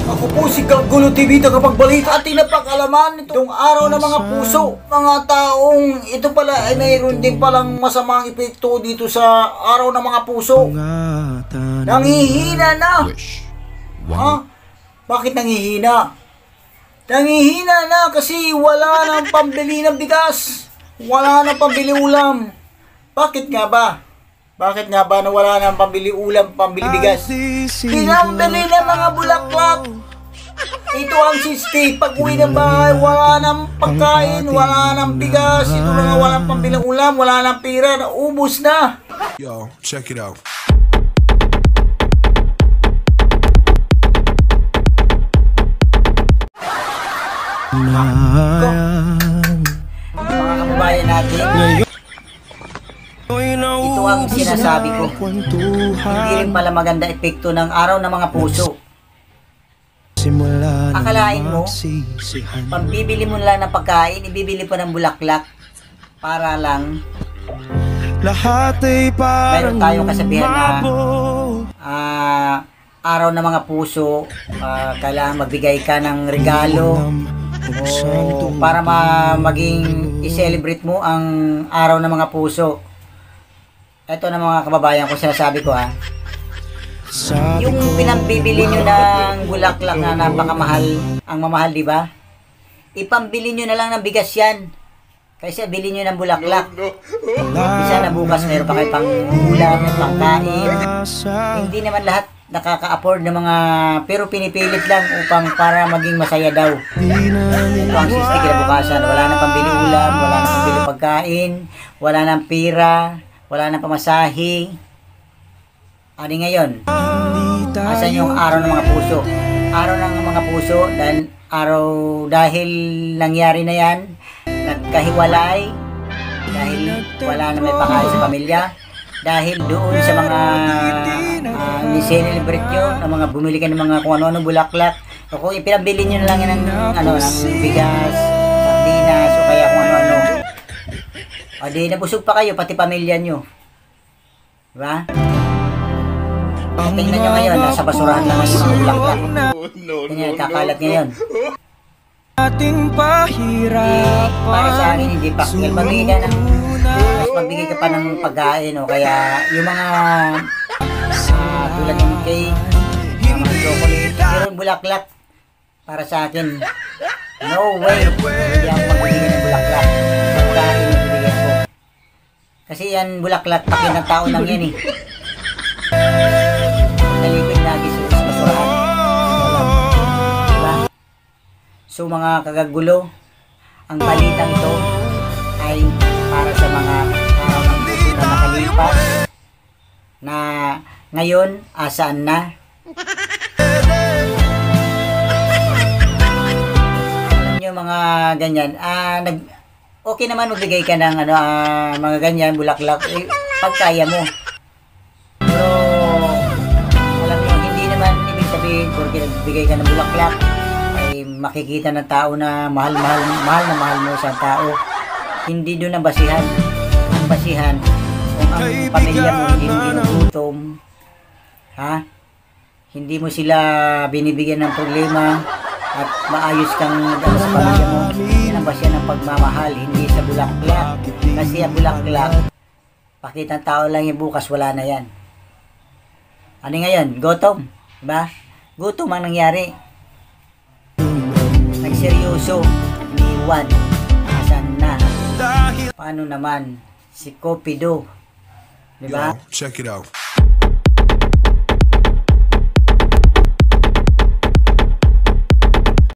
Ako po si Kanggulo TV, tagapagbalita at tinapag-alaman itong araw ng mga puso. Mga taong ito pala ay mayroon din palang masamang epekto dito sa araw ng mga puso. Nangihina na. Ha? Bakit nangihina? Nangihina na kasi wala nang pambili ng bigas. Wala nang pambili ulam. Bakit nga ba? Bakit nga ba na wala nang pambili ulam, pambili bigas? Pinambili ng mga bulaklak. Ito ang sisti. Pag uwi ng bahay, wala nang pagkain, wala nang bigas. Ito na nga walang pambili ulam, wala nang pera. Naubos na. Yo, check it out. Mga kababayan natin, ito ang sinasabi ko. Hindi rin pala maganda epekto ng araw ng mga puso. Akalain mo, pambibili mo lang ng pagkain, ibibili pa ng bulaklak para lang meron tayong kasabihan na araw ng mga puso, kailangan magbigay ka ng regalo o para maging i-celebrate mo ang araw ng mga puso. Ito na mga kababayan ko, sinasabi ko yung pinambibili nyo ng bulaklak na napakamahal, ang mamahal, di ba? Ipambili nyo na lang ng bigas yan kaysa bili nyo ng bulaklak. Bisa na bukas meron pa kayo pang ulam at pangkain. Hindi naman lahat nakaka-afford ng mga, pero pinipilit lang upang para maging masaya daw. Ito ang sisti kinabukasan. Wala nang pambili ulam, wala nang pambili pagkain, wala nang pira, wala nang pamasahe. Ano ngayon? Asan yung araw ng mga puso? Araw ng mga puso dahil nangyari na yan, nagkahiwalay, dahil wala na may pakain sa pamilya, dahil doon sa mga ni-celebrate nyo, ng mga bumili ka ng mga kung ano-ano bulaklak, o kung ipinabili nyo na lang ng bigas, sardinas, o kaya kung ano-ano. O di nabusog pa kayo, pati pamilya nyo. Diba? Tingnan nyo ngayon, nasa basurahan lang ngayon ang bulaklak. Tingnan, kakalat ngayon. Para sa akin, hindi pa. Magbigay ka pa ng pagkain o kaya yung mga tulad ng cake, mga chocolate, pero yung bulaklak, para sa akin, no way, hindi ako magbibigay ng bulaklak. Pagkain yung bibigyan ko. Kasi yan, bulaklak, pakin ng tao lang yan Nalipid lagi sa basurahan. Diba? So mga kagagulo, ang balitang ito ay para sa mga araw ng puso na nakalipas na ngayon, asaan na? Alam nyo mga ganyan, okay naman magbigay ka ng mga ganyan, bulaklak, pag kaya mo. Pero, alam nyo, hindi naman ibig sabihin, porque nagbigay ka ng bulaklak, ay makikita ng tao na mahal na mahal mo sa tao. Hindi doon ang basihan. Ang basihan, kung ang pamilya mo hindi mo ginugutom, hindi mo sila binibigyan ng problema at maayos kang sa pamilya mo, yan ang basihan ng pagmamahal, hindi sa bulaklak. Kasi ang bulaklak, pakita ng tao lang yung bukas, wala na yan. Ano ngayon? Gutom, diba? Gutom ang nangyari. Nagseryoso, iniwan, asan na? Paano naman si Cupido, diba? Yo, check it out.